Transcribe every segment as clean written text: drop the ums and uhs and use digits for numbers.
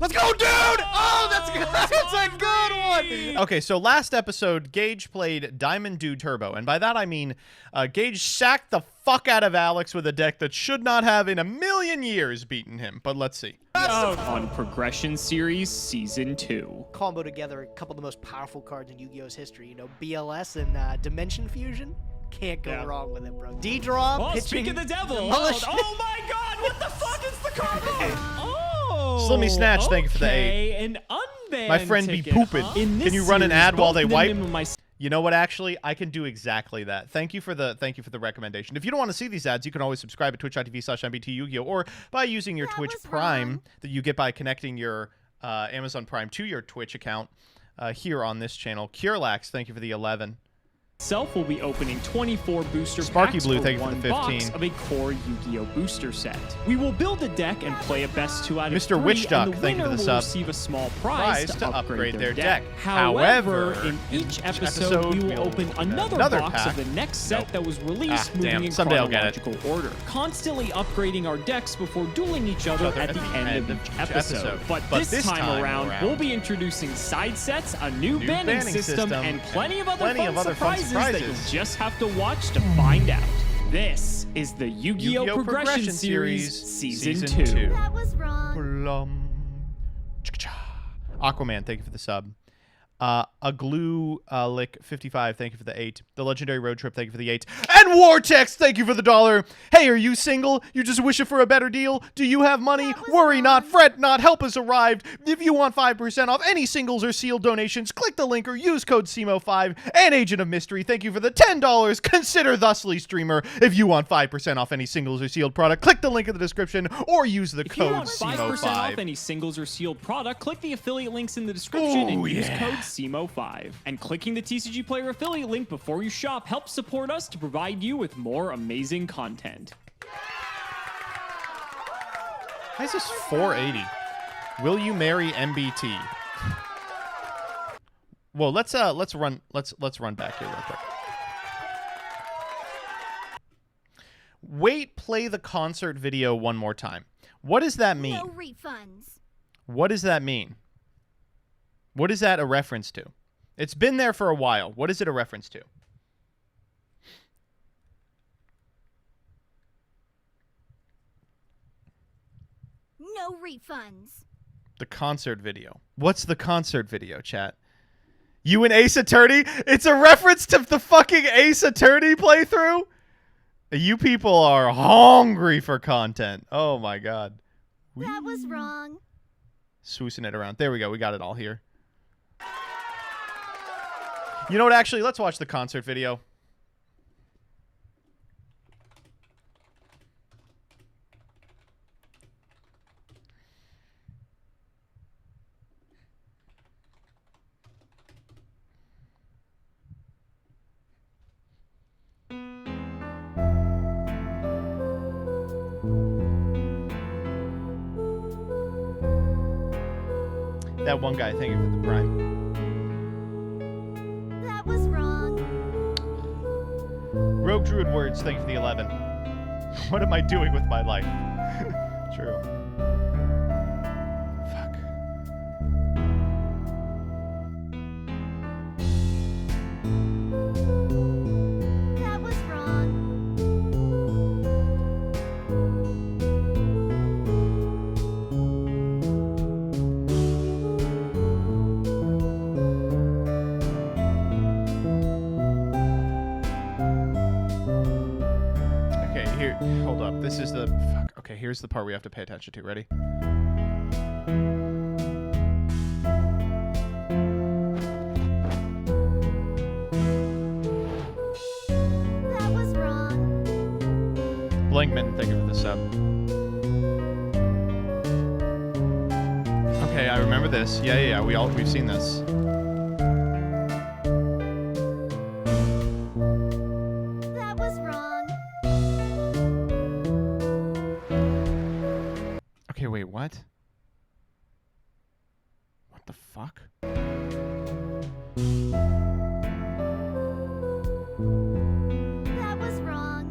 Let's go, dude! Oh, that's a good one! Okay, so last episode, Gage played Diamond Dude Turbo, and by that I mean Gage sacked the fuck out of Alex with a deck that should not have in a million years beaten him, but let's see. On Progression Series Season 2. Combo together a couple of the most powerful cards in Yu-Gi-Oh's history. You know, BLS and Dimension Fusion. Can't go wrong with it, bro. D-draw, Oh, pitching. speak of the devil. Demolish. Oh my god, what the fuck is the combo? Oh, Slimmy Snatch, thank you for the 8. An unbanned My friend ticket, be pooping. huh? Can you run an ad while they wipe? My You know what? Actually, I can do exactly that. Thank you for the recommendation. If you don't want to see these ads, you can always subscribe at twitch.tv/MBT Yu-Gi-Oh, or by using your Twitch Prime that you get by connecting your Amazon Prime to your Twitch account here on this channel. Curelax, thank you for the 11. Self will be opening 24 booster Sparky packs Blue, for thank you for one the 15. box of a core Yu-Gi-Oh booster set. We will build a deck and play a best 2 out of Mr. 3, Witch Duck, and the thank you for winner the will sub. receive a small prize to upgrade their deck. However, in each episode, we will open another box pack. of the next set that was released moving in Someday I'll get it. chronological order, constantly upgrading our decks before dueling each other at the end of each episode. But this time around, we'll be introducing side sets, a new banning system, and plenty of other fun surprises that you'll just have to watch to find out. This is the Yu-Gi-Oh! Progression Series Season 2. That was wrong. Aquaman, thank you for the sub. A glue lick 55, thank you for the 8. The legendary road trip, thank you for the 8. And Wartex, thank you for the $1. Hey, are you single? You just wishing for a better deal? Do you have money? Worry not, fret not, help has arrived. If you want 5% off any singles or sealed donations, click the link or use code SEMO5. And Agent of Mystery, thank you for the $10. Consider thusly streamer. If you want 5% off any singles or sealed product, click the link in the description or use the If you code want 5% SEMO5. off any singles or sealed product, click the affiliate links in the description and use code SEMO5. And clicking the TCG Player affiliate link before you shop helps support us to provide you with more amazing content. Why is this 480? Will you marry MBT? Well, let's run back here real quick. Wait, play the concert video one more time. What does that mean? No refunds. What does that mean? What is that a reference to? It's been there for a while. What is it a reference to? No refunds. The concert video. What's the concert video, chat? You and Ace Attorney? It's a reference to the fucking Ace Attorney playthrough? You people are hungry for content. Oh my god. That was wrong. Swoosing it around. There we go. We got it all here. You know what? Actually, let's watch the concert video. That one guy, thank you for the prime. That was wrong. Rogue Druid Words, thank you for the 11. What am I doing with my life? True. Fuck. That was wrong. Okay, here, hold up. This is the, fuck. Okay, here's the part we have to pay attention to. Ready? That was wrong. Blankman, thank you for the sub. Okay, I remember this. Yeah. We've seen this. That was wrong. Okay, wait, what? What the fuck? That was wrong.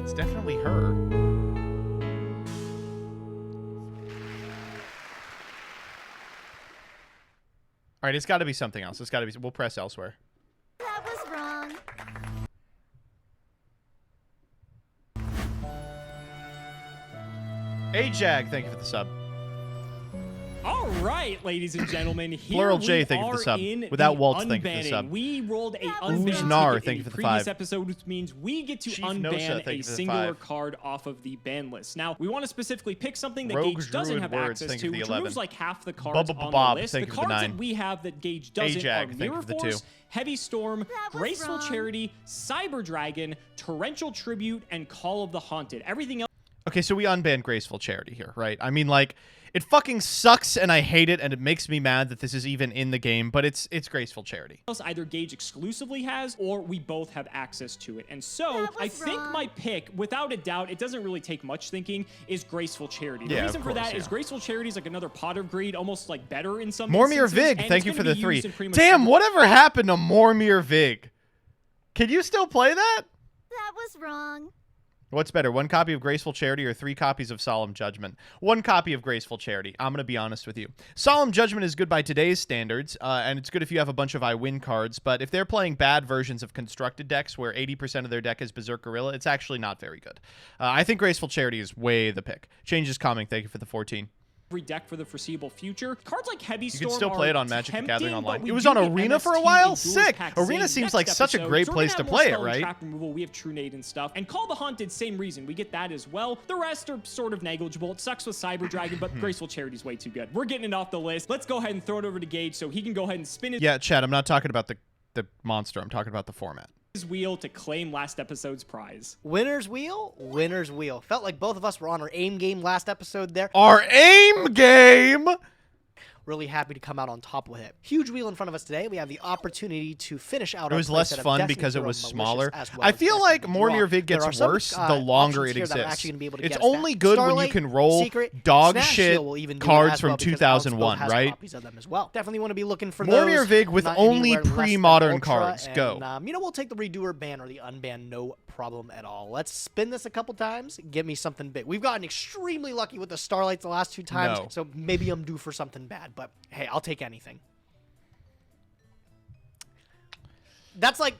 It's definitely her. All right, it's got to be something else. It's got to be. We'll press elsewhere. That was wrong. Ajag, thank you for the sub. All right, ladies and gentlemen, here Plural we J, thank you for the are sub. in Without the Waltz, thank you for the unbanning. sub. We rolled a That was unban wrong. Nar, ticket thank in you the for the previous 5. episode, which means we get to Chief unban Nosa, thank a you for the singular 5. card off of the ban list. Now, we want to specifically pick something that Rogue Gage doesn't Druid have Words, access thank to, you for the which 11. removes like half the cards on the Bob, list. thank The you for the cards 9. that we have that Gage doesn't Ajag, are thank you Mirror for the Force, 2. Heavy Storm, That was Graceful wrong. Charity, Cyber Dragon, Torrential Tribute, and Call of the Haunted. Everything else Okay, so we unbanned Graceful Charity here, right? I mean, like, it fucking sucks and I hate it and it makes me mad that this is even in the game, but it's Graceful Charity. either Gage exclusively has or we both have access to it. And so That I was think wrong. my pick, without a doubt, it doesn't really take much thinking, is Graceful Charity. The Yeah, of reason for course, that is yeah. Graceful Charity is like another Pot of Greed, almost like better in some Mormir instances, Vig, and thank it's you for gonna the be 3. used in pretty much Damn, every- whatever happened to Mormir Vig? Can you still play that? That was wrong. What's better, 1 copy of Graceful Charity or 3 copies of Solemn Judgment? 1 copy of Graceful Charity. I'm going to be honest with you. Solemn Judgment is good by today's standards, and it's good if you have a bunch of I Win cards, but if they're playing bad versions of constructed decks where 80% of their deck is Berserk Gorilla, it's actually not very good. I think Graceful Charity is way the pick. Change is coming. Thank you for the 14. every deck for the foreseeable future. Cards like Heavy Storm You can still play are it on Magic the Gathering tempting, Online. but we It was do on get Arena for a MST while? and Duels Sick! Pack Arena Save seems next like such a episode. great So we're place gonna to have more play it, spell and right? Trap removal. We have Trunade and stuff. And Call the Haunted, same reason. We get that as well. The rest are sort of negligible. It sucks with Cyber Dragon, but Graceful Charity's way too good. We're getting it off the list. Let's go ahead and throw it over to Gage so he can go ahead and spin his Yeah, Chad, I'm not talking about the monster. I'm talking about the format. wheel to claim last episode's prize. Winner's wheel, winner's wheel. Felt like both of us were on our aim game last episode there. Our aim game! Really happy to come out on top with it. Huge wheel in front of us today. We have the opportunity to finish out It our was less playset of fun Destiny because it Hero was Malicious smaller. as well I as feel Destiny like Draw. Mormir Vig There gets are some, worse the longer options it here that are exists. actually gonna be able to It's get us only that. good when you Starlight, can roll Secret, dog Snatch shit Shield will even do it cards as well from because Alex 2001, both has right? copies of them as well. Definitely want to be looking for Mormir those. Vig with not only anywhere less than pre-modern Ultra, cards. and, Go. you know, we'll take the redoer ban or the unban, no problem at all. Let's spin this a couple times. Give me something big. We've gotten extremely lucky with the Starlights the last 2 times, No. so maybe I'm due for something bad. But hey, I'll take anything. That's like,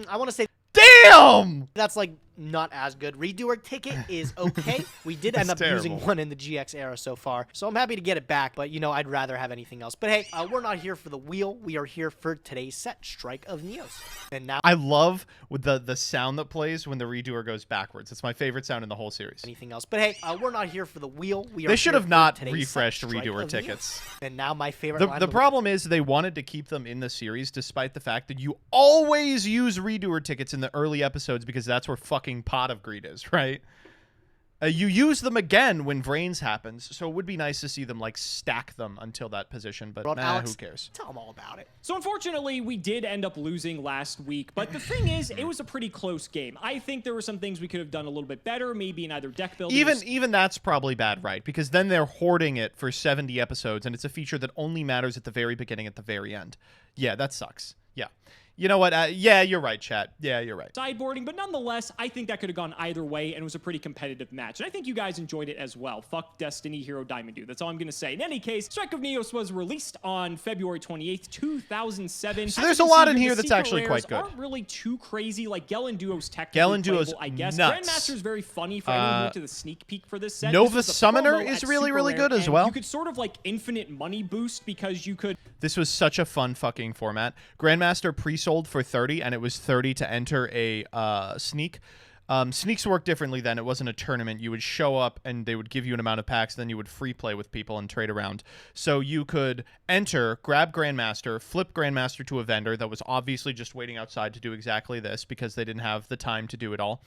I want to say Damn! that's like not as good. Redoer ticket is okay. We did end up That's using terrible. one in the GX era so far, so I'm happy to get it back, but you know, I'd rather have anything else. But hey, we're not here for the wheel. We are here for today's set, Strike of Neos. And now I love with the sound that plays when the redoer goes backwards. It's my favorite sound in the whole series. anything else. But hey, we're not here for the wheel. We are They should here have for not today's refreshed set, Strike redoer of Neos. tickets. And now my favorite line The of problem is they wanted to keep them in the series despite the fact that you always use redoer tickets in the early episodes because that's where fucking Pot of Greed is, right? You use them again when Vrains happens, so it would be nice to see them like stack them until that position, but Brought nah, Alex, who cares? Tell them all about it. So unfortunately, we did end up losing last week, but the thing is, it was a pretty close game. I think there were some things we could have done a little bit better, maybe in either deck building. Even that's probably bad, right? Because then they're hoarding it for 70 episodes, and it's a feature that only matters at the very beginning, at the very end. Yeah, that sucks. Yeah. You know what? Yeah, you're right, chat. Yeah, you're right. sideboarding, but nonetheless, I think that could have gone either way, and it was a pretty competitive match. And I think you guys enjoyed it as well. Fuck Destiny Hero Diamond Dude. That's all I'm going to say. In any case, Strike of Neos was released on February 28th, 2007. So As there's you a can lot see in the here that's secret actually rares quite good. Aren't really too crazy. Like Gelen Duo's technically Gelen Duo's playable, I guess. nuts. Grandmaster's very funny for anyone who went to the sneak peek for this set. Nova This was a Summoner promo is at really, super really rare, good as and well. You could sort of like infinite money boost because you could This was such a fun fucking format. Grandmaster pre-sold for 30, and it was 30 to enter a sneak. Sneaks work differently then. It wasn't a tournament. You would show up, and they would give you an amount of packs, then you would free play with people and trade around. So you could enter, grab Grandmaster, flip Grandmaster to a vendor that was obviously just waiting outside to do exactly this because they didn't have the time to do it all.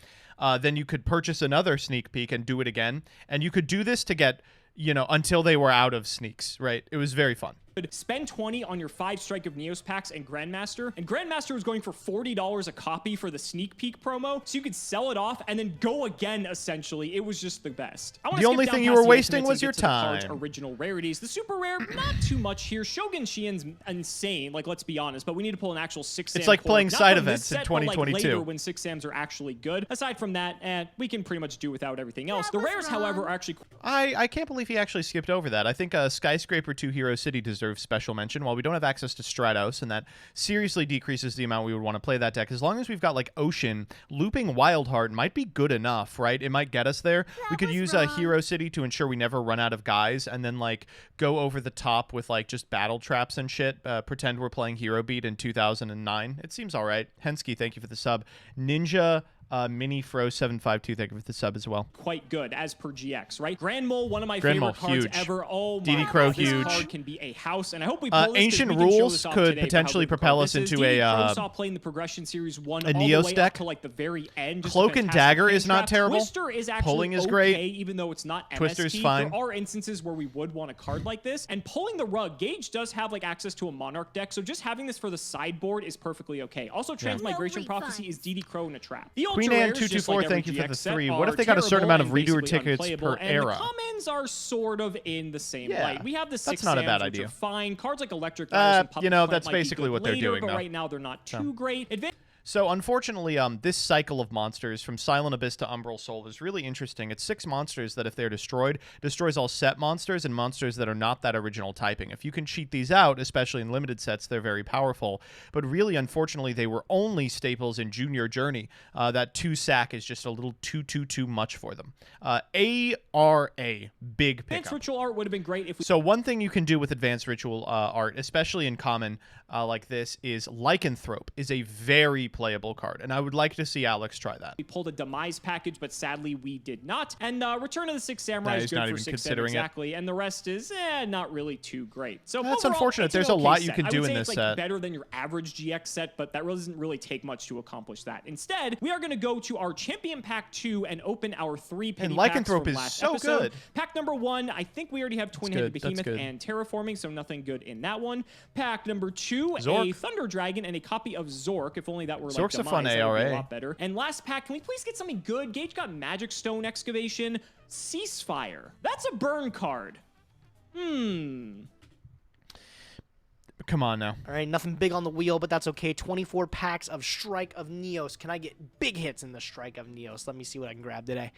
Then you could purchase another sneak peek and do it again. And you could do this to get, you know, until they were out of sneaks, right? It was very fun. spend 20 on your 5 Strike of Neos packs and Grandmaster. And Grandmaster was going for $40 a copy for the sneak peek promo, so you could sell it off and then go again, essentially. It was just the best. I wanna The skip only down thing you past were the wasting ultimates was and your get to the card's time. original rarities. The super rare, not too much here. Shogun Shien's insane, like, let's be honest, but we need to pull an actual 6-Sam It's like core. playing Not side from this events in set, but, like, 2022. later when 6-Sams are actually good. Aside from that, we can pretty much do without everything else. That The was rares, wrong. however, are actually I can't believe he actually skipped over that. I think Skyscraper 2 Hero City deserves deserves special mention. While we don't have access to Stratos, and that seriously decreases the amount we would want to play that deck, as long as we've got like Ocean, looping Wildheart might be good enough, right? It might get us there. We could use a Hero City to ensure we never run out of guys, and then like go over the top with like just battle traps and shit. Pretend we're playing Hero Beat in 2009. It seems all right. Hensky, thank you for the sub. Ninja Mini Fro 752, thank you for the sub as well. Quite good as per GX, right? Grand Mole, one of my Grand favorite Mole, cards huge. ever. Oh my DD Crow, God, this huge. card can be a house, and I hope we pull this Ancient 'cause we can show Rules this off could today about how potentially good the propel card us this is. into DD a, Crow saw playing the progression series one a all the Neos way deck. up to like the very end. Just Cloak a and fantastic Dagger hand is not trap. terrible. Twister is actually Pulling is okay, great. even though it's not MST. Twister's fine. There are instances where we would want a card like this, and pulling the rug. Gage does have like access to a Monarch deck, so just having this for the sideboard is perfectly okay. Also, Transmigration No Prophecy refunds. is DD Crow in a trap. The Queen ultra Anne rares, just 224, like every thank you for the GX set, 3. What if are they got a certain terrible amount of and redo basically tickets unplayable, per and era? The commons are sort of in the same Yeah, light. We have the that's six not a bad Sands, which idea. are fine. Cards like Electric Virus and Puppet you know, Plant that's might be basically good what they're later, doing, but though. right now they're not too great. So unfortunately, this cycle of monsters from Silent Abyss to Umbral Soul is really interesting. It's 6 monsters that, if they're destroyed, destroys all set monsters and monsters that are not that original typing. If you can cheat these out, especially in limited sets, they're very powerful. But really, unfortunately, they were only staples in Junior Journey. That 2 sack is just a little too much for them. ARA, big Advanced pickup. Ritual Art would have been great if we So one thing you can do with Advanced Ritual Art, especially in common like this, is Lycanthrope is a very playable card, and I would like to see Alex try that. pulled a Demise package, but sadly we did not. And Return of the Six Samurai he's is good not for even 6 considering it. exactly, and the rest is not really too great. So That's overall, unfortunate. it's an There's a okay lot you set. can I do would in say this it's like set. better than your average GX set, but that really doesn't really take much to accomplish that. Instead, we are going to go to our Champion Pack 2 and open our 3 penny And packs Lycanthrope from is last so episode. good. Pack number 1, I think we already have Twin-Headed good. That's Behemoth good. and Terraforming, so nothing good in that one. Pack number 2, a Zork. Thunder Dragon and a copy of Zork. If only that were like Zork's a Demise, fun that would be a ARA. lot better. And last pack, can we please get something good? Gage got Magic Stone Excavation, Ceasefire. That's a burn card. Come on now. All right, nothing big on the wheel, but that's okay. 24 packs of Strike of Neos. Can I get big hits in the Strike of Neos? Let me see what I can grab today.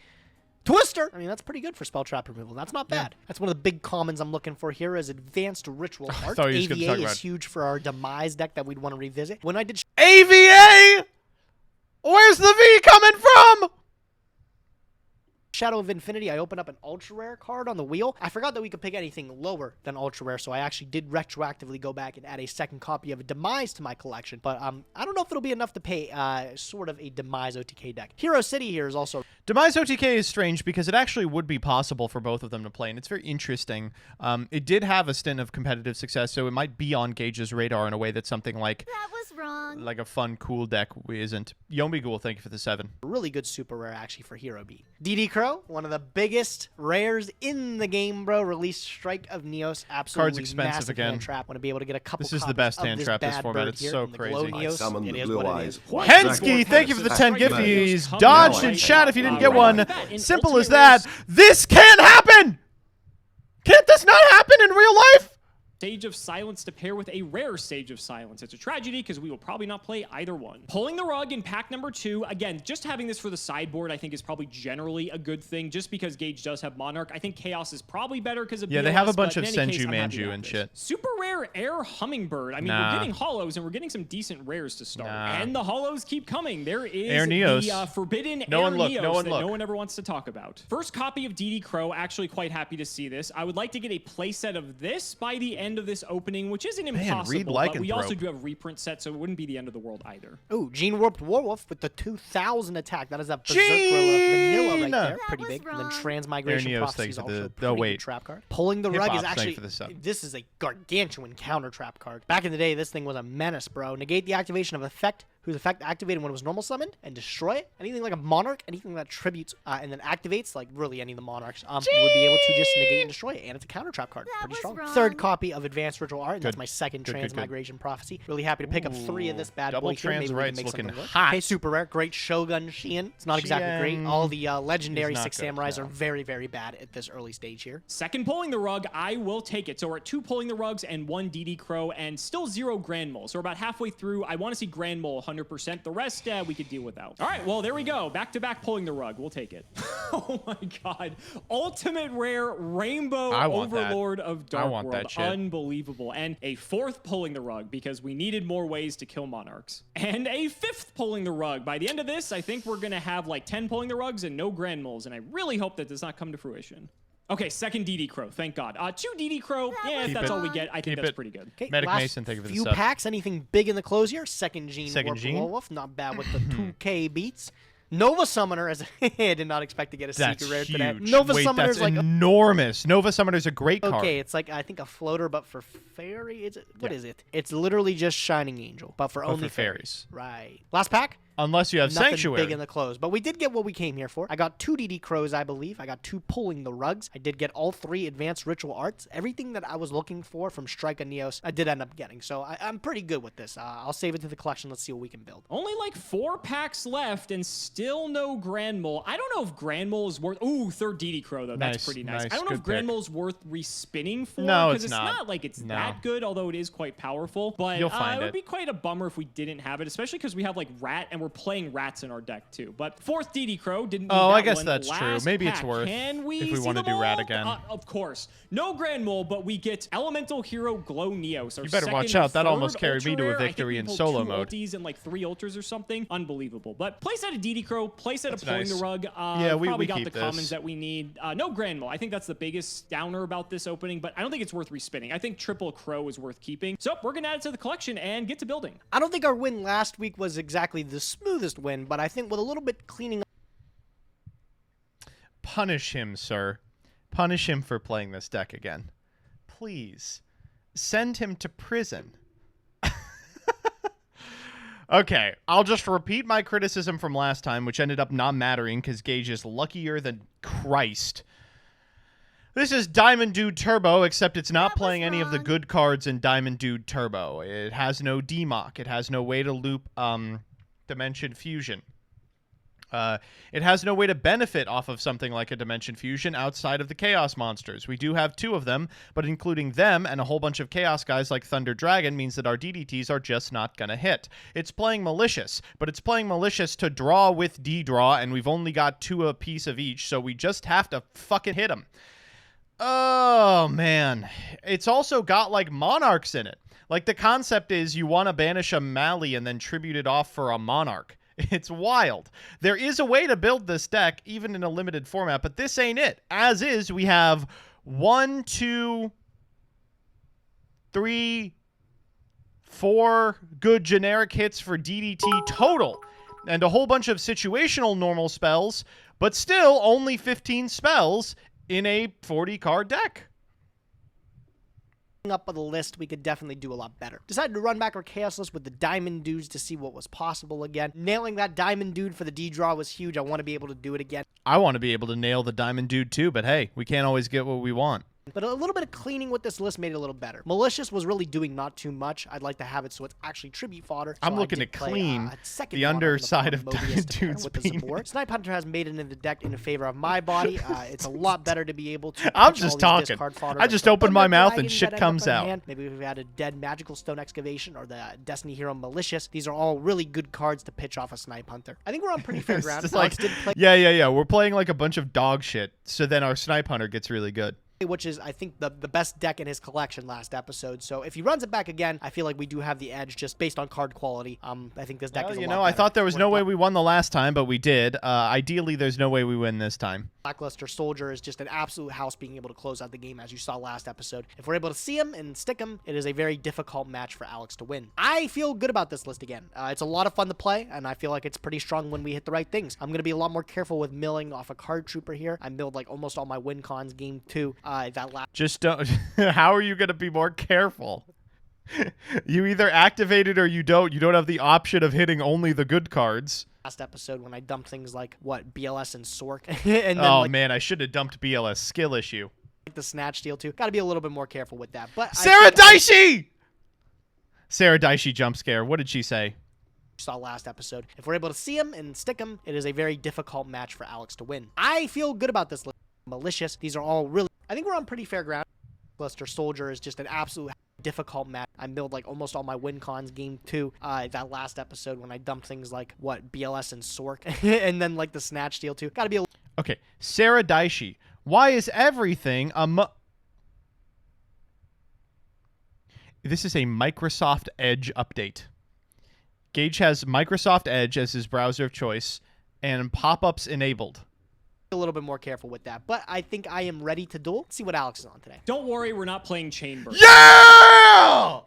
Twister! I mean, that's pretty good for spell trap removal. That's not bad. That's one of the big commons I'm looking for here is Advanced Ritual Art. thought you were just gonna AVA talk is about- huge for our Demise deck that we'd want to revisit. When I did AVA! Where's the V coming from? Shadow of Infinity, I opened up an ultra rare card on the wheel. I forgot that we could pick anything lower than ultra rare, so I actually did retroactively go back and add a second copy of a Demise to my collection. But I don't know if it'll be enough to pay sort of a Demise OTK deck. Hero City here is also Demise OTK is strange because it actually would be possible for both of them to play, and it's very interesting. It did have a stint of competitive success, so it might be on Gage's radar in a way that something like That was wrong. a fun, cool deck isn't. Yombi Ghoul, thank you for the 7. a really good super rare actually for Hero Beat. DD Crow, one of the biggest rares in the game, bro. Released Strike of Neos, absolutely expensive massive again. hand trap. Want to be able to get a couple. This is the copies best of hand this trap this bad format. bird It's here so in the Glow crazy. Neos. Summon It the is blue what it eyes. is. Hensky, thank you for the 10 gifties. Dodged in Right. chat if you didn't get Right one. off the bat, in Simple Ultimate as that. Rares- This can't happen! Can't this not happen in real life? Sage of Silence to pair with a rare Sage of Silence. It's a tragedy because we will probably not play either one. Pulling the rug in pack number 2. Again, just having this for the sideboard I think is probably generally a good thing just because Gage does have Monarch. I think Chaos is probably better because of Yeah, they BLS, have a but bunch in of any case, Senju I'm happy Manju about and this. shit. Super rare Air Hummingbird. I mean, Nah. we're getting hollows and we're getting some decent rares to start. Nah. And the hollows keep coming. There is Air Neos. the forbidden No Air one look, Neos no one that look. no one ever wants to talk about. First copy of DD Crow. Actually quite happy to see this. I would like to get a playset of this by the end of this opening, which isn't impossible, read but we also Lycanthrope. do have reprint set, so it wouldn't be the end of the world either. Ooh, Gene Warped Warwolf with the 2000 attack. That is a Berserk Vanilla right Gene! there. That Pretty was big. And then wrong. Transmigration Air Neos, Prophecy thanks is for also the- a oh, pretty wait. good trap card. Pulling the Hip Rug Hop, is thanks actually, for the sub. this is a gargantuan counter trap card. Back in the day, this thing was a menace, bro. Negate the activation of effect whose effect activated when it was normal summoned and destroy it. Anything like a Monarch, anything that tributes and then activates, like really any of the Monarchs, you would be able to just negate and destroy it. And it's a counter trap card. That Pretty was strong. wrong. Third copy of Advanced Ritual Art, and that's Good. my second Good, good, good. Transmigration Prophecy. Really happy to pick up 3 of this bad Double boy here. Maybe trans we can rights make looking something work. hot. Okay, super rare. Great Shogun Shein. It's not exactly great. Shein All the legendary is not 6 good, Samurais no. are very, very bad at this early stage here. Second pulling the rug, I will take it. So we're at 2 pulling the rugs and 1 DD Crow and still 0 Grand Mole. So we're about halfway through. I want to see Grand Mole 100%. The rest, we could deal without. All right, well, there we go. Back-to-back pulling the rug. We'll take it. Oh my god. Ultimate rare Rainbow Overlord of Dark World. That shit. Unbelievable. And a 4th pulling the rug because we needed more ways to kill monarchs. And a 5th pulling the rug. By the end of this, I think we're going to have like 10 pulling the rugs and no Grand Moles. And I really hope that does not come to fruition. Okay, 2nd DD Crow, thank God. 2 DD Crow, yeah, if that's all we get, I think that's pretty good. Okay, Medic last Mason, thank you for the few sub. packs, anything big in the close here? 2nd Gene Wolf, not bad with the 2K beats. Nova Summoner, as I did not expect to get a That's secret rare huge. today. Nova Wait, Summoner's that's like enormous. Nova Summoner's a great card. okay, it's like I think a floater, but for fairy. What is it? It's literally just Shining Angel, but for only for fairies. Right. Last pack. Unless you have Nothing Sanctuary. big in the close, but we did get what we came here for. I got 2 DD Crows, I believe. I got 2 Pulling the Rugs. I did get all 3 Advanced Ritual Arts. Everything that I was looking for from Strike and Neos, I did end up getting. So I'm pretty good with this. I'll save it to the collection. Let's see what we can build. Only like 4 packs left and still no Grand Mole. I don't know if Grand Mole is worth... Ooh, 3rd DD Crow, though. That's pretty nice. I don't know if Grand Mole is worth respinning for. No, because it's not like it's that good, although it is quite powerful. But You'll find it would be quite a bummer if we didn't have it, especially because we have like Rat and we're playing Rats in our deck too. But 4th DD Crow didn't need that I guess one. that's true. Maybe it's worth Can we if we see want to the do Rat mole? again. Of course. No Grand Mole, but we get Elemental Hero Glow Neos. You better watch out. That almost carried me to a victory in solo mode. Ultis and like 3 ultras or something. Unbelievable. But place out a DD Crow, place out a Pulling nice. the Rug. Yeah, we probably got keep the this. commons that we need. No Grand Mole. I think that's the biggest downer about this opening, but I don't think it's worth respinning. I think Triple Crow is worth keeping. So we're going to add it to the collection and get to building. I don't think our win last week was exactly the smoothest win, but I think with a little bit cleaning up. Punish him, sir. Punish him for playing this deck again. Please. Send him to prison. Okay, I'll just repeat my criticism from last time, which ended up not mattering because Gage is luckier than Christ. This is Diamond Dude Turbo, except it's not playing any of the good cards in Diamond Dude Turbo. It has no DMOC. It has no way to loop Dimension Fusion. It has no way to benefit off of something like a Dimension Fusion outside of the Chaos monsters. We do have 2 of them, but including them and a whole bunch of Chaos guys like Thunder Dragon means that our DDTs are just not going to hit. It's playing Malicious, but it's playing Malicious to draw with D-Draw, and we've only got 2 apiece of each, so we just have to fucking hit them. Oh, man. It's also got, like, Monarchs in it. Like, the concept is you want to banish a Mali and then tribute it off for a Monarch. It's wild. There is a way to build this deck, even in a limited format, but this ain't it. As is, we have 1, 2, 3, 4 good generic hits for DDT total, and a whole bunch of situational normal spells, but still only 15 spells in a 40-card deck. Up of the list, we could definitely do a lot better. Decided to run back our Chaos list with the Diamond Dudes to see what was possible again. Nailing that Diamond Dude for the D-Draw was huge. I want to be able to do it again. I want to be able to nail the Diamond Dude too, but hey, we can't always get what we want. But a little bit of cleaning with this list made it a little better. Malicious was really doing not too much. I'd like to have it so it's actually tribute fodder. So I'm looking to clean the underside of Diamond Dude's beam. Snipe Hunter has made it into the deck in favor of my body. It's a lot better to be able to. I'm just talking. I just open my mouth and shit comes out. Maybe we've had a Dead Magical Stone Excavation or the Destiny Hero Malicious. These are all really good cards to pitch off a Snipe Hunter. I think we're on pretty fair ground. Like, yeah. We're playing like a bunch of dog shit, so then our Snipe Hunter gets really good. Which is, I think, the best deck in his collection last episode. So if he runs it back again, I feel like we do have the edge just based on card quality. I think this deck is a lot better. I thought there was no way we won the last time, but we did. Ideally, there's no way we win this time. Lackluster Soldier is just an absolute house being able to close out the game, as you saw last episode. If we're able to see him and stick him, it is a very difficult match for Alex to win. I feel good about this list again. It's a lot of fun to play, and I feel like it's pretty strong when we hit the right things. I'm going to be a lot more careful with milling off a card trooper here. I milled like almost all my win cons game 2. That last. Just don't. How are you going to be more careful? You either activate it or you don't. You don't have the option of hitting only the good cards. Last episode when I dumped things like, BLS and Sork. And then, man, I should have dumped BLS. Skill issue. Like the Snatch Steal too. Got to be a little bit more careful with that. But Sarah Daishi! Sarah Daishi jump scare. What did she say? Saw last episode. If we're able to see him and stick him, it is a very difficult match for Alex to win. I feel good about this list. Malicious. These are all really. I think we're on pretty fair ground. Lackluster Soldier is just an absolute. difficult match. I milled like almost all my win cons game 2. That last episode when I dumped things like BLS and Sork, and then like the Snatch Steal too. Got to be a Okay, Sarah Daishi. Why is everything a This is a Microsoft Edge update. Gage has Microsoft Edge as his browser of choice and pop-ups enabled. little bit more careful with that, but I think I am ready to duel. Let's see what Alex is on today. Don't worry, we're not playing Chamber. Yeah!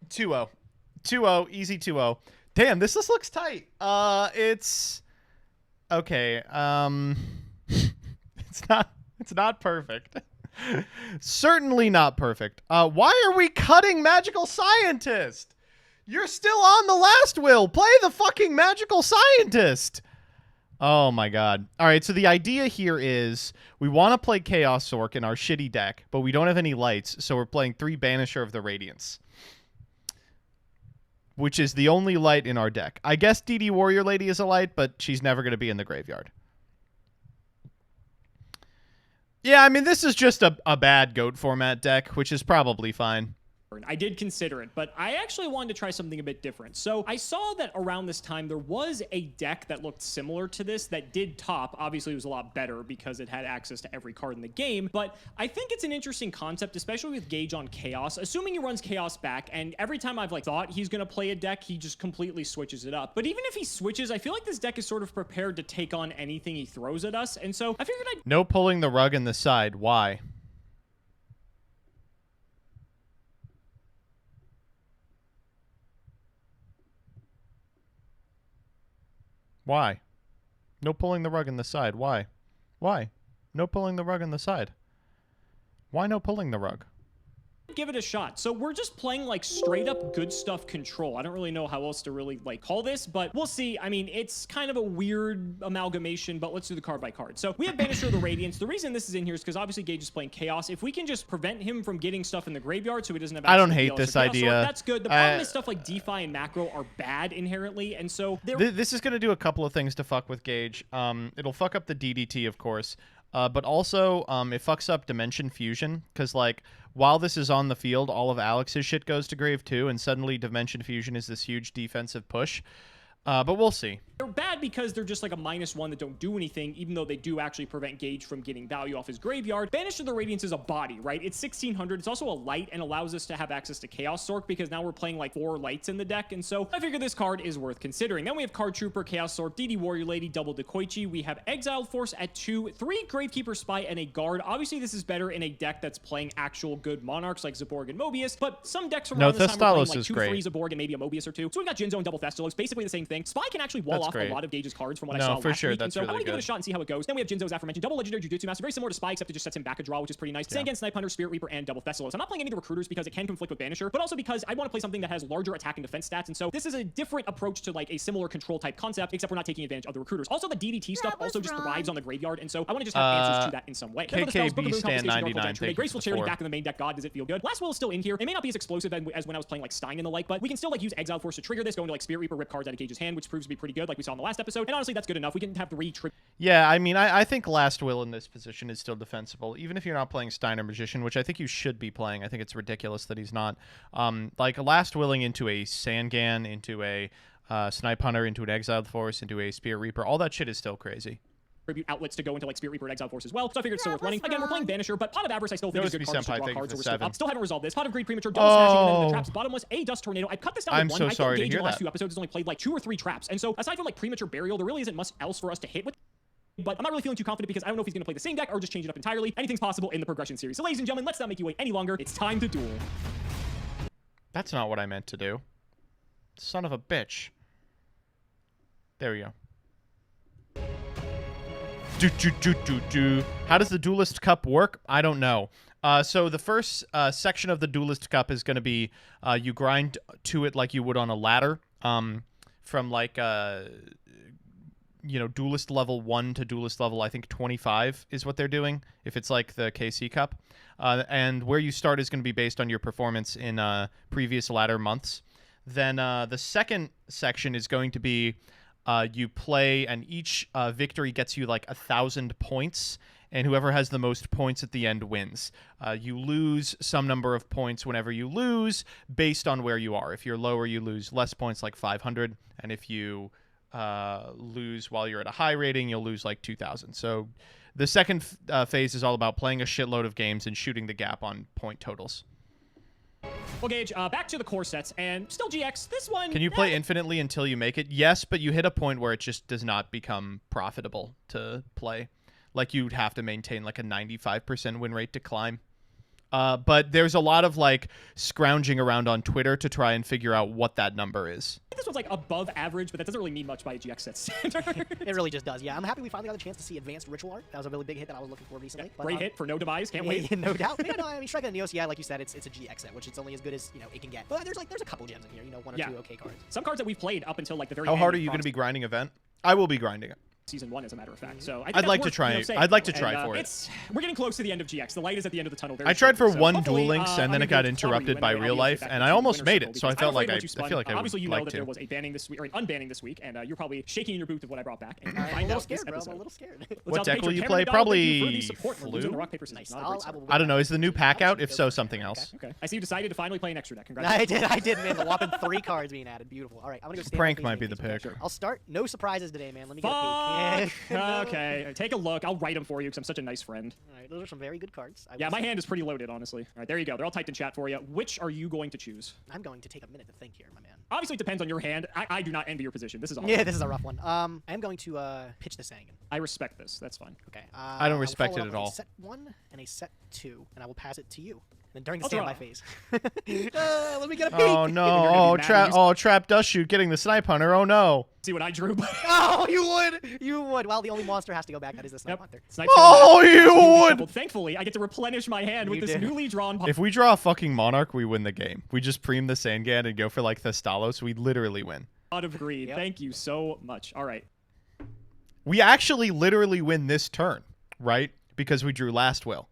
2-0. 2-0, easy 2-0. Damn, this just looks tight. It's okay. It's not perfect. Certainly not perfect. Why are we cutting Magical Scientist? You're still on the last will. Play the fucking Magical Scientist. Oh my god. All right, so the idea here is we want to play Chaos Sork in our shitty deck, but we don't have any lights, so we're playing 3 Banisher of the Radiance, which is the only light in our deck. I guess DD Warrior Lady is a light, but she's never going to be in the graveyard. Yeah, I mean, this is just a bad GOAT format deck, which is probably fine. I did consider it, but I actually wanted to try something a bit different. So I saw that around this time there was a deck that looked similar to this that did top. Obviously, it was a lot better because it had access to every card in the game, but I think it's an interesting concept, especially with Gage on Chaos, assuming he runs Chaos back, and every time I've thought he's going to play a deck, he just completely switches it up. But even if he switches, I feel like this deck is sort of prepared to take on anything he throws at us, and so I figured I'd... No pulling the rug in the side. Why? Why? No pulling the rug in the side. Why? Why? No pulling the rug in the side. Why no pulling the rug? Give it a shot. So we're just playing straight up good stuff control. I don't really know how else to really call this, but we'll see. I mean, it's kind of a weird amalgamation, but let's do the card by card. So we have Banisher of the Radiance. The reason this is in here is because obviously Gage is playing Chaos. If we can just prevent him from getting stuff in the graveyard so he doesn't have access I don't to hate DLS this or Chaos idea. Sword, that's good. The problem is stuff like DeFi and Macro are bad inherently, and so this is going to do a couple of things to fuck with Gage. It'll fuck up the DDT, of course. But also, it fucks up Dimension Fusion, because, while this is on the field, all of Alex's shit goes to grave, too, and suddenly Dimension Fusion is this huge defensive push. But we'll see. They're bad because they're just a -1 that don't do anything, even though they do actually prevent Gage from getting value off his graveyard. Banisher of the Radiance is a body, right? It's 1600. It's also a light and allows us to have access to Chaos Sork because now we're playing 4 lights in the deck, and so I figure this card is worth considering. Then we have Card Trooper, Chaos Sork, DD Warrior Lady, double Dekoichi. We have Exiled Force at 2, 3 Gravekeeper Spy, and a Guard. Obviously, this is better in a deck that's playing actual good Monarchs like Zaborg and Mobius, but some decks from around this time are playing 2 free Zaborg and maybe a Mobius or 2. So we got Jinzo and double Thestalos, basically the same thing. Spy can actually wall off a lot of Gage's cards from what I saw last week, and so I want to give it a shot and see how it goes. Then we have Jinzo's aforementioned double Legendary Jujutsu Master, very similar to Spy, except it just sets him back a draw, which is pretty nice. Same against Snipe Hunter, Spirit Reaper, and double Thessalos. I'm not playing any of the recruiters because it can conflict with Banisher, but also because I want to play something that has larger attack and defense stats, and so this is a different approach to a similar control type concept, except we're not taking advantage of the recruiters. Also, the DDT stuff also just thrives on the graveyard, and so I want to just have answers to that in some way. KKB stand 99. Graceful Charity back in the main deck. God, does it feel good? Last Will is still in here. It may not be as explosive as when I was playing Stein and the like, but we can still use Exiled Force to trigger this, go into Spirit Reaper, rip cards out of Gage's hand, which proves to be pretty good, like we saw in the last episode. And honestly, that's good enough. We can have 3 Yeah, I mean, I think Last Will in this position is still defensible, even if you're not playing Steiner Magician, which I think you should be playing. I think it's ridiculous that he's not. Last Willing into a Sangan, into a Snipe Hunter, into an Exiled Force, into a Spirit Reaper, all that shit is still crazy. Tribute outlets to go into Spirit Reaper and Exiled Force as well, so I figured it's still worth running. Again, we're playing Banisher, but Pot of Avarice I still think is good cards to draw cards, so we're still up. Still haven't resolved this. Pot of Greed Premature, double smashing, and then the traps bottomless, a Dust Tornado. I've cut this down to 1. So sorry I think Gage to hear in the last that. 2 episodes has only played 2 or 3 traps, and so aside from Premature Burial, there really isn't much else for us to hit with. But I'm not really feeling too confident because I don't know if he's going to play the same deck or just change it up entirely. Anything's possible in the progression series. So ladies and gentlemen, let's not make you wait any longer. It's time to duel. That's not what I meant to do. Son of a bitch. There we go. How does the Duelist Cup work? I don't know. So the first section of the Duelist Cup is going to be you grind to it like you would on a ladder, from Duelist level 1 to Duelist level, I think 25 is what they're doing, if it's like the KC Cup. And where you start is going to be based on your performance in previous ladder months. Then the second section is going to be You play, and each victory gets you like 1,000 points, and whoever has the most points at the end wins. You lose some number of points whenever you lose based on where you are. If you're lower, you lose less points, like 500, and if you lose while you're at a high rating, you'll lose like 2,000. So the second phase is all about playing a shitload of games and shooting the gap on point totals. Well, Gage, back to the core sets, and still GX. This one... Can you play infinitely until you make it? Yes, but you hit a point where it just does not become profitable to play. Like, you'd have to maintain, like, a 95% win rate to climb. But there's a lot of, like, scrounging around on Twitter to try and figure out what that number is. I think this one's, like, above average, but that doesn't really mean much by a GX set standard. It really just does, yeah. I'm happy we finally got the chance to see advanced ritual art. That was a really big hit that I was looking for recently. Yeah, great hit for no device. Can't wait. No doubt. Yeah, no, I mean, Shrek and Neos, yeah, like you said, it's a GX set, which it's only as good as, you know, it can get. But there's a couple gems in here, you know, one or two okay cards. Some cards that we've played up until, like, the very How end hard of are you going to Fox be grinding event? I will be grinding it. Season 1, as a matter of fact. So I'd like to try. I'd like to try for it. We're getting close to the end of GX. The light is at the end of the tunnel. I tried for one Duel Links, and then it got interrupted by real life, and I almost made it. So I felt like I feel like I would obviously you know like that to. there was a banning this week or an unbanning this week, and you're probably shaking in your boots of what I brought back. And I'm a little scared, bro. I'm a little scared. What deck will you play? Probably Flu. Nice. I don't know. Is the new pack out? If so, something else. Okay. I see you decided to finally play an extra deck. Congratulations. I did, man. The whopping 3 cards being added. Beautiful. All right, I'm gonna go stand Prank my might be the pick. I'll start. No surprises today, man. Let me get a peek. Okay. Take a look. I'll write them for you because I'm such a nice friend. All right, those are some very good cards. Yeah, my hand is pretty loaded, honestly. All right, there you go. They're all typed in chat for you. Which are you going to choose? I'm going to take a minute to think here, my man. Obviously, it depends on your hand. I do not envy your position. This is a hard Yeah, one. this is a rough one. I am going to pitch the Sangan. I respect this. That's fine. Okay. I don't respect it at all. A set 1 and a set 2, and I will pass it to you. And then during the I'll standby draw. phase. Let me get a peek. Oh no! Trap dust shoot getting the snipe hunter. Oh no! See what I drew? Oh, you would! You would. Well, the only monster has to go back. That is the snipe hunter. Oh, you would! Thankfully, I get to replenish my hand with this newly drawn. If we draw a fucking monarch, we win the game. We just preem the Sangan and go for like Thestalos. We literally win. Pot of greed. Yep. Thank you so much. All right. We actually literally win this turn, right? Because we drew last will.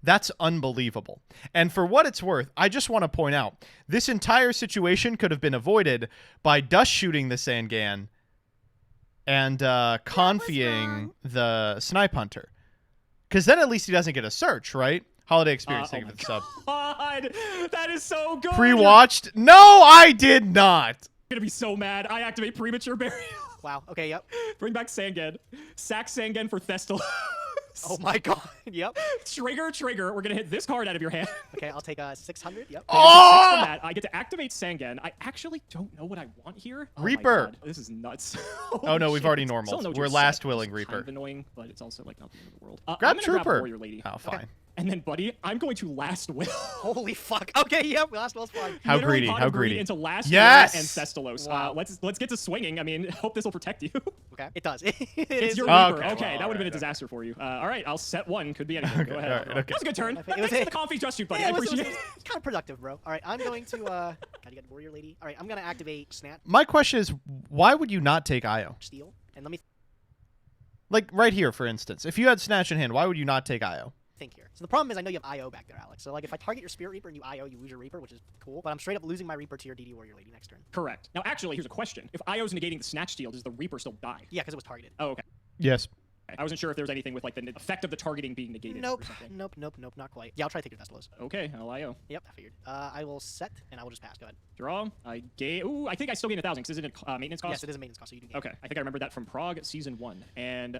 That's unbelievable. And for what it's worth, I just want to point out, this entire situation could have been avoided by dust shooting the Sangan and confying the snipe hunter. Because then at least he doesn't get a search, right? Holiday experience, thank you for the sub. God, that is so good. Pre-watched? No, I did not. I'm gonna be so mad. I activate premature burial. Wow. Okay. Yep. Bring back Sangan. Sack Sangan for Thestalos. Oh my God. Yep. Trigger. We're gonna hit this card out of your hand. Okay. I'll take 600. Yep. Oh! From that, I get to activate Sangan. I actually don't know what I want here. Oh Reaper. My God. This is nuts. Oh no, we've already Still normaled. know We're your last set, willing which is Reaper. Kind of annoying, but it's also like not the end of the world. Grab I'm gonna Trooper. Grab Warrior Lady. Oh, fine. Okay. And then, buddy, I'm going to last will. Holy fuck. Okay. Yep. Last will's fine. How Literally greedy? pot How of greed greedy? into last Yes! will and Thestalos. Wow. Let's get to swinging. I mean, hope this will protect you. Okay. It does. It It's is. your Oh, Reaper. okay. Okay, Well, that would have been a alright, disaster for you. All right, I'll set one. Could be anything. Go ahead. alright, okay. That was a good turn. It Thanks was for a- the coffee just shoot, buddy. Yeah, I it was appreciate it. kind of productive, bro. All right. I'm going to. Gotta get Warrior Lady. All right. I'm gonna activate Snap My question is, why would you not take Io? Steel, and let me Like right here, for instance. If you had Snatch in hand, why would you not take Io? think here. So the problem is I know you have IO back there, Alex. So like if I target your Spirit Reaper and you IO, you lose your Reaper, which is cool. But I'm straight up losing my Reaper to your DD Warrior Lady next turn. Correct. Now, actually, here's a question. If IO's negating the Snatch Steal, does the Reaper still die? Yeah, because it was targeted. Oh, okay. Yes. I wasn't sure if there was anything with like the effect of the targeting being negated Nope. or something. Nope. Not quite. Yeah, I'll try to take your Thestalos. Okay, I'll IO. Yep, I figured. I will set, and I will just pass. Go ahead. Draw. I gain. Ooh, I think I still gain 1,000 because isn't it maintenance cost? Yes, it is a maintenance cost, so you do gain. Okay, I think I remember that from Prog Season 1. And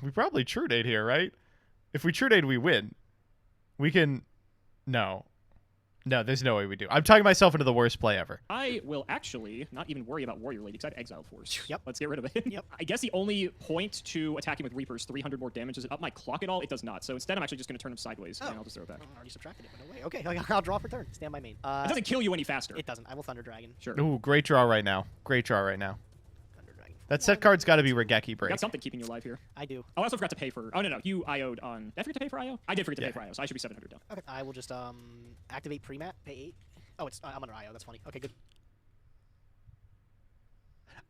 We probably True Date here, right? If we True Date, we win. We can... No. No, there's no way we do. I'm talking myself into the worst play ever. I will actually not even worry about Warrior Lady because I have Exile Force. Yep. Let's get rid of it. Yep. I guess the only point to attacking with Reaper is 300 more damage. Does it up my clock at all? It does not. So instead, I'm actually just going to turn him sideways, and I'll just throw it back. I already subtracted it, but no way. Okay, I'll draw for turn. Stand by main. It doesn't kill you any faster. It doesn't. I will Thunder Dragon. Sure. Ooh, great draw right now. Great draw right now. Thunder Dragon. That set card's got to be Regeki You Break. got something keeping you alive here. I do. Oh, I also forgot to pay for... Oh, no. You IO'd on... Did I forget to pay for IO? I did forget to Yeah. pay for IO, so I should be 700 down. Okay. I will just activate pre-mat, pay 8. Oh, it's I'm under IO. That's funny. Okay, good.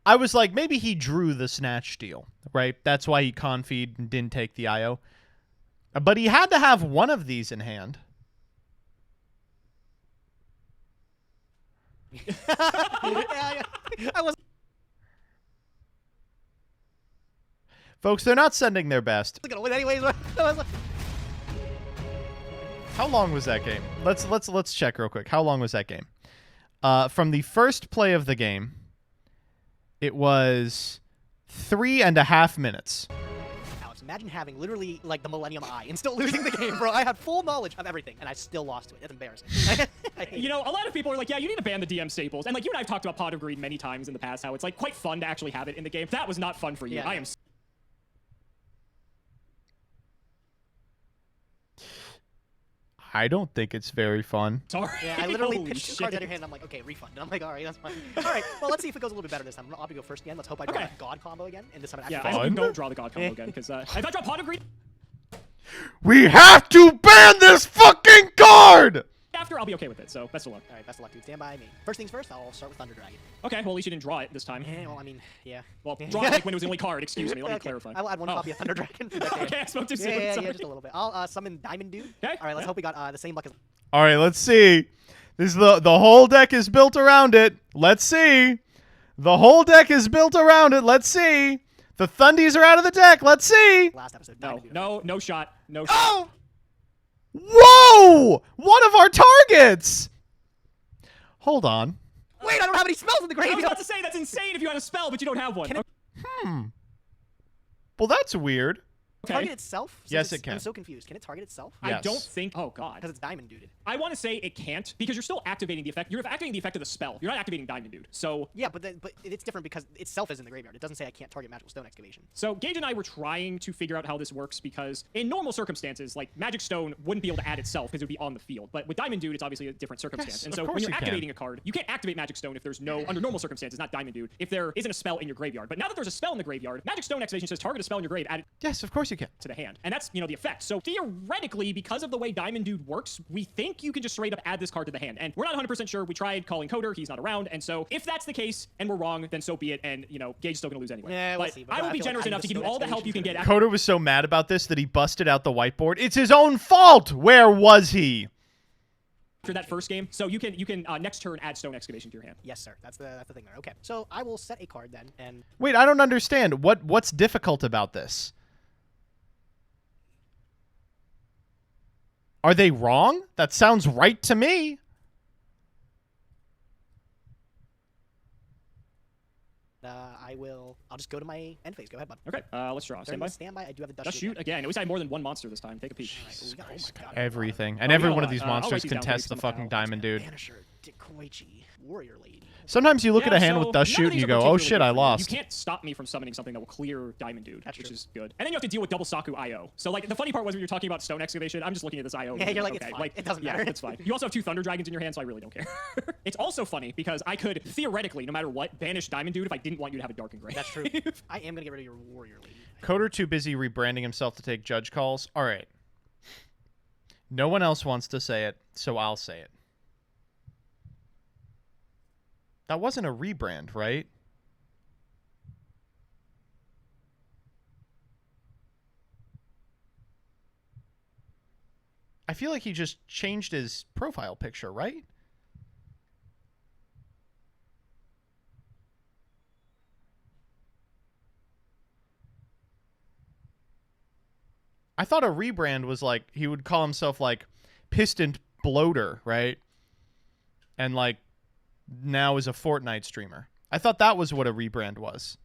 I was like, maybe he drew the Snatch Steal, right? That's why he confied and didn't take the IO. But he had to have one of these in hand. Yeah, I was. Folks, they're not sending their best. They're gonna win anyways. How long was that game? Let's check real quick. How long was that game? From the first play of the game, it was 3.5 minutes. Alex, imagine having literally like the Millennium Eye and still losing the game, bro. I had full knowledge of everything, and I still lost to it. That's embarrassing. You know, a lot of people are like, yeah, you need to ban the DM staples. And like you and I have talked about Pot of Greed many times in the past, how it's like quite fun to actually have it in the game. That was not fun for you. Yeah. I am. I don't think it's very fun. Sorry. Yeah, I literally Holy pitched 2 shit. cards out of your hand, and I'm like, okay, refund. And I'm like, all right, that's fine. All right, well, let's see if it goes a little bit better this time. I'm gonna opt to go first again. Let's hope I draw Okay. that God combo again, and this time it Yeah, actually I hope you Fun? don't draw the God combo again, because if I draw Pot of Greed We have to ban this fucking card! after, I'll be okay with it. So best of luck. All right, best of luck, dude. Stand by me. First things first, I'll start with Thunder Dragon. Okay, well at least you didn't draw it this time. Yeah, well, I mean, yeah. Well, draw it like when it was the only card. Excuse me. Let me Okay, clarify. I will add 1 Oh. copy of Thunder Dragon. For that game. Okay, I spoke too soon. Yeah, Sorry. just a little bit. I'll summon Diamond Dude. Okay, All right, let's yeah. hope we got the same luck as. All right, let's see. This is the whole deck is built around it. Let's see. The whole deck is built around it. Let's see. The Thundies are out of the deck. Let's see. Last episode. No, Diamond Dude. no shot. No shot. Oh! Whoa! One of our targets. Hold on. Wait, I don't have any spells in the I was graveyard. about to say that's insane if you had a spell, but you don't have one. Can it- Well, that's weird. Target itself? Yes, it's- it can. I'm so confused. Can it target itself? I Yes. don't think. Oh god. Because it's Diamond Dude. I want to say it can't because you're still activating the effect. You're activating the effect of the spell. You're not activating Diamond Dude. So Yeah, but it's different because itself is in the graveyard. It doesn't say I can't target Magical Stone Excavation. Gage and I were trying to figure out how this works because in normal circumstances, like Magic Stone wouldn't be able to add itself because it would be on the field. But with Diamond Dude, it's obviously a different circumstance. Yes, and of so course when you're you can. activating a card, you can't activate Magic Stone if there's no under normal circumstances, not Diamond Dude, if there isn't a spell in your graveyard. But now that there's a spell in the graveyard, Magic Stone Excavation says target a spell in your grave, add it Yes, of course you can. to the hand. And that's, the effect. So theoretically, because of the way Diamond Dude works, we think you can just straight up add this card to the hand. And we're not 100% sure. We tried calling Coder. He's not around. And so if that's the case and we're wrong, then so be it. And, Gage's still going to lose anyway. Yeah, we'll but see, but I will I be feel like generous adding enough to the give you Stone all the help you can get. Excavation Coder was so mad about this that he busted out the whiteboard. It's his own fault. Where was he? After that first game. So you can next turn add Stone Excavation to your hand. Yes, sir. That's the thing there. Okay. So I will set a card then, and Wait, I don't understand. What's difficult about this? Are they wrong? That sounds right to me. I'll just go to my end phase. Go ahead, bud. Okay, let's draw. During Stand by. the standby, I do have a Dust Just shoot again. At least I had more than one monster this time. Take a peek. Ooh, we got- oh my god. Everything. Oh, And we every got one a of these lot. I'll write monsters these down for you contest the somehow. fucking Diamond Dude. Banisher, Dikoichi, Warrior Lady. Sometimes you look at a hand so with Dust none Shoot of and these you are go, oh particularly shit, good I for you. lost. You can't stop me from summoning something that will clear Diamond Dude, That's which true. is good. And then you have to deal with double Saku IO. So like the funny part was when you're talking about Stone Excavation, I'm just looking at this IO. Yeah, you're like, okay, it's fine. It doesn't yeah, matter. it's fine. You also have 2 Thunder Dragons in your hand, so I really don't care. It's also funny because I could theoretically, no matter what, banish Diamond Dude if I didn't want you to have a Dark and Gray. That's true. I am gonna get rid of your Warrior Lady. Coder too busy rebranding himself to take judge calls. All right. No one else wants to say it, so I'll say it. That wasn't a rebrand, right? I feel like he just changed his profile picture, right? I thought a rebrand was like he would call himself like Piston Bloater, right? And like now is a Fortnite streamer. I thought that was what a rebrand was.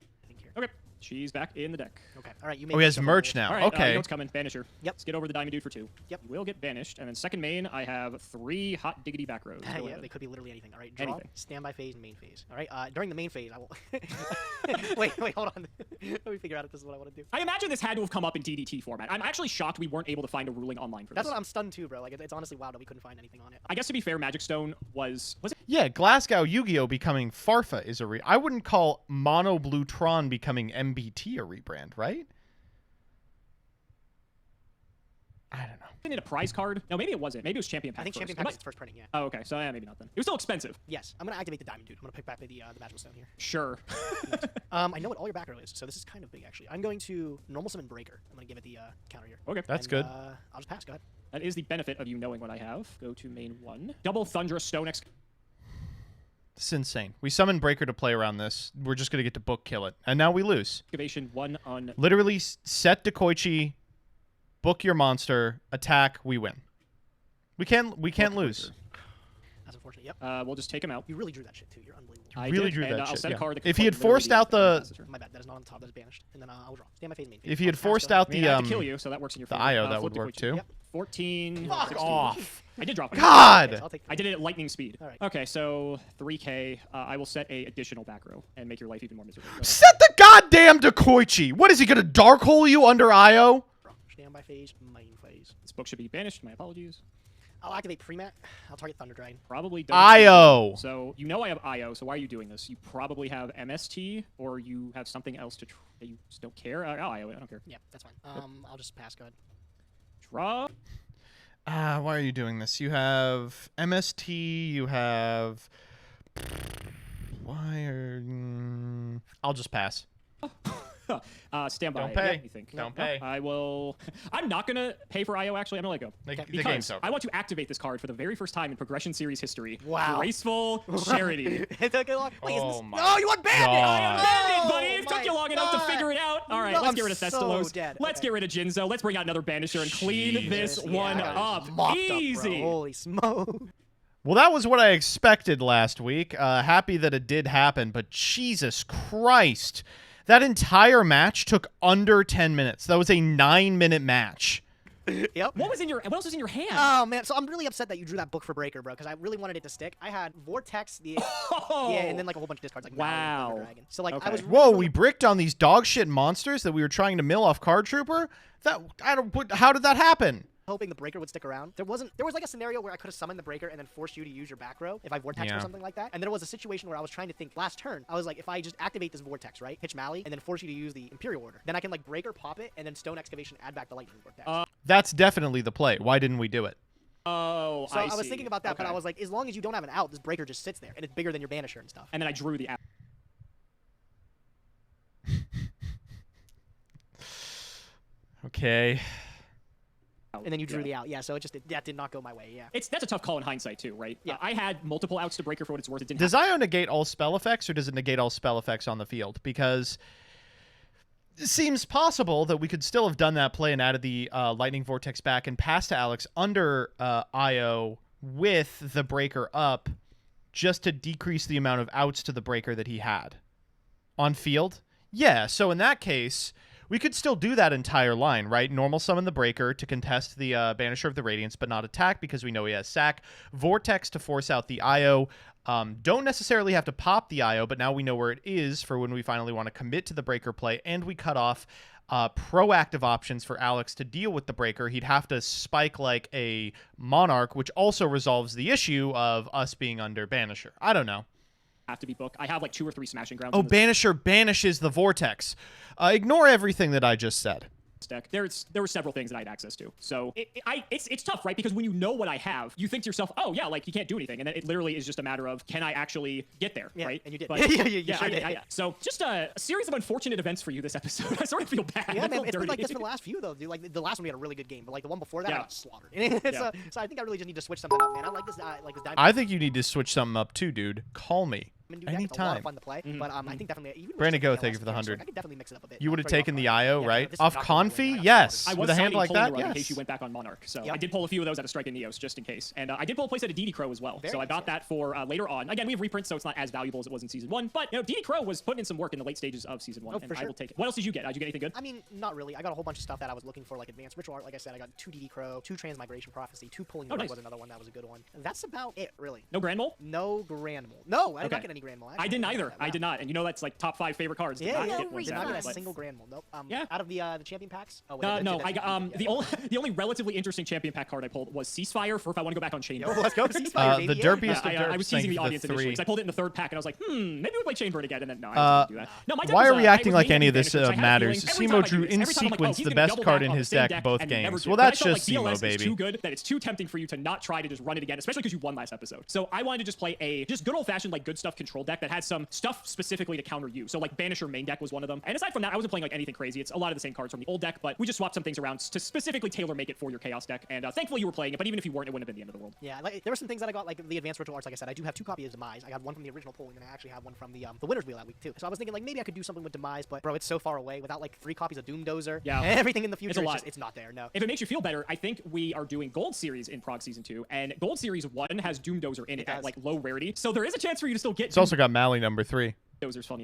I think here. Okay, she's back in the deck. Okay. All right. You Oh, he has yourself a merch list. now. All right, you Okay. know what's coming. Banisher. Yep. Let's get over the Diamond Dude for 2. Yep. You will get banished. And then second main, I have 3 hot diggity back rows. Go Yeah, ahead. they could be literally anything. All right, draw, Anything. standby phase, and main phase. All right, during the main phase, I will. wait, hold on. Let me figure out if this is what I want to do. I imagine this had to have come up in DDT format. I'm actually shocked we weren't able to find a ruling online for That's this. what I'm stunned too, bro. Like, it's honestly wild that we couldn't find anything on it. I guess to be fair, Magic Stone was it? Yeah, Glasgow Yu-Gi-Oh becoming Farfa is a I wouldn't call Mono Blue Tron becoming MBT a rebrand, right? I don't know. Isn't it a prize card? No, maybe it wasn't. Maybe it was Champion Pack I think first. Champion It Pack might- is its first printing, yeah. Oh, okay. So yeah, maybe not then. It was still expensive. Yes, I'm gonna activate the Diamond Dude. I'm gonna pick back the Magical Stone here. Sure. I know what all your back row is, so this is kind of big actually. I'm going to normal summon Breaker. I'm gonna give it the counter here. Okay. That's And, good. I'll just pass. Go ahead. That is the benefit of you knowing what I have. Go to main 1. Double Thunderous Stone X. It's insane. We summoned Breaker to play around this. We're just going to get to book kill it. And now we lose. Excavation 1 on... Literally set Dekoichi, book your monster, attack, we win. We can't lose. That's unfortunate. Yep. We'll just take him out. You really drew that shit too. You're unbelievable. I Really did, drew and, that I'll shit, set yeah. a card that If he had could literally forced out the- capacitor. My bad. That is not on top. That is banished. And then I'll draw. Stay on my phase main. If he had Pass, forced go. out I mean, the I have to kill you, so that works in your the favor. IO, that Flip would work Dekoichi. too. Yep. 14. Fuck 16. off. I did drop it. Yes, God! I'll take I did it at lightning speed. All right. Okay, so 3k. I will set a additional back row and make your life even more miserable. Go ahead. Set the goddamn Dekoichi! What is he going to dark hole you under IO? Stay on my phase. Main phase. This book should be banished. My apologies. I'll activate pre-mat. I'll target Thunder Dragon. Probably doesn't. IO! So you know I have IO, so why are you doing this? You probably have MST, or you have something else to that you just don't care. I'll IO it. I don't care. Yeah, that's fine. I'll just pass. Go ahead. Draw. Why are you doing this? You have MST, you have... Why are... I'll just pass. Stand by. Don't pay. Yep, you think? Don't No, pay. I will. I'm not gonna pay for IO. Actually, I'm gonna let go. The Because game's over. I want to activate this card for the very first time in Progression Series history. Wow. Graceful Charity. Wait, Oh my no, you want Bandit! God. Bandit, buddy! It Oh took you my long enough to God. figure it out. All right, No, let's I'm get rid of so Thestalos. dead. Let's Okay. get rid of Jinzo. Let's bring out another Banisher and clean this Jesus. one Yeah, up. mopped Easy. Up, bro. Holy smoke. Well, that was what I expected last week. Happy that it did happen, but Jesus Christ. That entire match took under 10 minutes. That was a 9-minute match. Yep. What else was in your hand? Oh man, so I'm really upset that you drew that book for Breaker, bro, because I really wanted it to stick. I had Vortex, yeah, and then like a whole bunch of discards, like Mallory and Wow. Thunder Dragon. So like Okay. I was Whoa, really we bricked on these dog shit monsters that we were trying to mill off Card Trooper? How did that happen? hoping the Breaker would stick around. There was like a scenario where I could have summoned the Breaker and then forced you to use your back row if I Vortex Yeah. or something like that. And there was a situation where I was trying to think last turn. I was like, if I just activate this Vortex, right? Pitch Mally, and then force you to use the Imperial Order. Then I can like Breaker, pop it, and then Stone Excavation, add back the Lightning Vortex. That's definitely the play. Why didn't we do it? Oh, so I was see. thinking about that, but Okay. I was like, as long as you don't have an out, this Breaker just sits there, and it's bigger than your Banisher and stuff. And then I drew the. Okay. And then you drew the out. Yeah, so that did not go my way. Yeah. That's a tough call in hindsight too, right? Yeah. I had multiple outs to Breaker for what it's worth. It didn't. Does IO negate all spell effects, or does it negate all spell effects on the field? Because it seems possible that we could still have done that play and added the Lightning Vortex back and passed to Alex under IO with the Breaker up, just to decrease the amount of outs to the Breaker that he had on field. Yeah, so in that case, we could still do that entire line, right? Normal summon the Breaker to contest the Banisher of the Radiance, but not attack because we know he has sack. Vortex to force out the IO. Don't necessarily have to pop the IO, but now we know where it is for when we finally want to commit to the Breaker play, and we cut off proactive options for Alex to deal with the Breaker. He'd have to spike like a Monarch, which also resolves the issue of us being under Banisher. I don't know. have to be booked. I have like 2 or 3 smashing grounds. Oh, in this Banisher banishes the Vortex. Ignore everything that I just said. deck. There were several things that I had access to. So it's tough, right? Because when you know what I have, you think to yourself, oh yeah, like you can't do anything, and then it literally is just a matter of can I actually get there, Yeah, right? and you did. But, You sure I did. did. So just a series of unfortunate events for you this episode. I sort of feel bad. Yeah, I man, feel it's been dirty. like this for the last few though, dude. Like the last one we had a really good game, but like the one before that I Yeah. got slaughtered. It's, Yeah. so I think I really just need to switch something up, man. I like this diamond. I think you need to switch something up too, dude. Call me. It's a lot Anytime. of fun to play, but I think definitely even with Brandon, just go. the Thank you for the ALS, 100. I could definitely mix it up a bit. You would have Bring taken off, the IO, yeah, right? this is Off not gonna Confi? win. Yes. I With was a hand signing like Polar that, Rug in yes. case you went back on Monarch. So Yep. I did pull a few of those out of Strike and Neos just in case. And I did pull a playset of DD Crow as well. Very so I nice, bought yeah. that for later on. Again, we have reprints, so it's not as valuable as it was in Season 1. But, you know, DD Crow was putting in some work in the late stages of Season 1, Oh, and for I sure. will take it. What else did you get? Did you get anything good? I mean, not really. I got a whole bunch of stuff that I was looking for, like Advanced Ritual Art. Like I said, I got 2 DD Crow, 2 Transmigration Prophecy, 2 Pulling the Oh, Rug nice. was another one that was a good one. That's about it, really. No Grand Mole? No Grand Mole. No, I did not Okay. get any Grand Mole. I didn't either. Wow. I did not. And you know that's like top 5 favorite cards. Did Yeah, not yeah. get one Did not sadly, get a but- single Grand Mole. Nope. Yeah. Out of the champion packs. Oh, wait, No, that's I got yeah. the only relatively interesting champion pack card I pulled was Ceasefire for if I want to go back on Chain. Yo, let's go. Ceasefire, baby. The Yeah. derpiest Yeah, of derps. I was thank teasing you the for audience the initially three. because I pulled it in the 3rd pack and I was like, maybe we play Chainbird again, and then no, I didn't do that. No, my deck Why was, are we I acting was like mainly any of this Banisher, so I had a matters? feeling every time Simo I do drew this, in every time I'm like, sequence oh, he's the gonna best double card back in on his the same deck deck both and never games. do Well, it. But I that's felt just like Simo, DLS is baby. too good that it's too tempting for you to not try to just run it again, especially because you won last episode. So I wanted to just play a just good old fashioned like good stuff control deck that had some stuff specifically to counter you. So like Banisher main deck was one of them. And aside from that, I wasn't playing like anything crazy. It's a lot of the same cards from the old deck, but we just swapped some things around to specifically tailor make it for your Chaos deck. And thankfully you were playing it, but even if you weren't, it wouldn't have been the end of the world. Yeah, like there were some things that I got, like the Advanced Ritual Arts. Like I said, I do have 2 copies of Demise. I got one from the original poll, and then I actually have one from the Winner's Wheel that week too. So I was thinking like maybe I could do something with Demise, but bro, it's so far away. Without like 3 copies of Doomdozer, Yeah, and everything in the future, it's a lot. it's not there. No. If it makes you feel better, I think we are doing Gold Series in Prog Season 2, and Gold Series 1 has Doomdozer in it at like low rarity, so there is a chance for you to still get It's also got Mally number 3. Dozer's funny